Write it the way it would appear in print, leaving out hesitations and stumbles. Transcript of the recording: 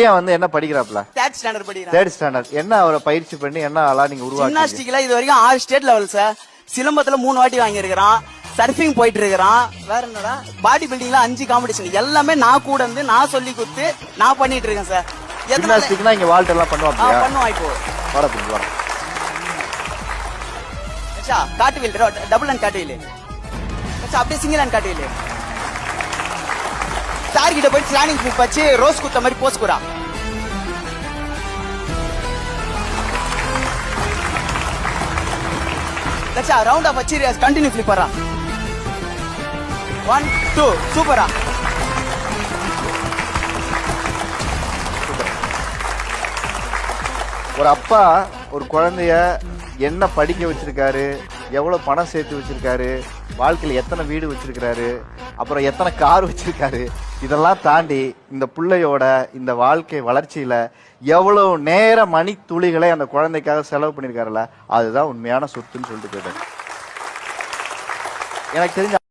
பையன் வந்து என்ன படிக்கிறாப்ல? 3rd ஸ்டாண்டர்ட் படிக்கிறான். 3rd standard. என்ன அவரை பயிற்சி பண்ணி என்ன ஆளா நீங்க உருவாக்கி? ஜிம்னாஸ்டிக்ல இது வரைக்கும் 6 ஸ்டேட் லெவல் சார். சிலம்பத்துல 3 வாட்டி வாங்கி இருக்கிறான். சர்ஃபிங் போயிட்டு இருக்கிறான். வேற என்னடா பாடி பில்டிங்ல 5 காம்படிஷன். எல்லாமே நான் கூட இருந்து நான் சொல்லி கொடுத்து நான் பண்ணிட்டு இருக்கேன் சார். ஜிம்னாஸ்டிக்னா இங்க வால்ட் எல்லாம் பண்ணுவாப்லையா? பண்ணுவான் இப்போ. வாடா பிடி வாடா. அச்சா காட்டு வீல் டபுள் அண்ட் காட்டு வீல். அச்சா அப்படியே சிங்கிள் அண்ட் காட்டு வீல். சார் கிட்ட போய் ஸ்லானிங் ஃபிளிப் வச்சு ரோஸ் குத்த மாதிரி போஸ் குறா. அச்சா ரவுண்ட் ஆஃப் வச்சு கண்டினியூ ஃபிளிப் வரா. 1 2 சூப்பரா. ஒரு அப்பா ஒரு குழந்தைய என்ன படிக்க வச்சிருக்காரு, எவ்வளவு பணம் சேர்த்து வச்சிருக்காரு, வாழ்க்கையில எத்தனை வீடு வச்சிருக்காரு, அப்புறம் எத்தனை கார் வச்சிருக்காரு, இதெல்லாம் தாண்டி இந்த பிள்ளையோட இந்த வாழ்க்கை வளர்ச்சியில எவ்வளவு நேர மணி துளிகளை அந்த குழந்தைக்காக செலவு பண்ணிருக்காருல்ல, அதுதான் உண்மையான சொத்துன்னு சொல்லிட்டு போயிட்டாரு. எனக்கு தெரிஞ்ச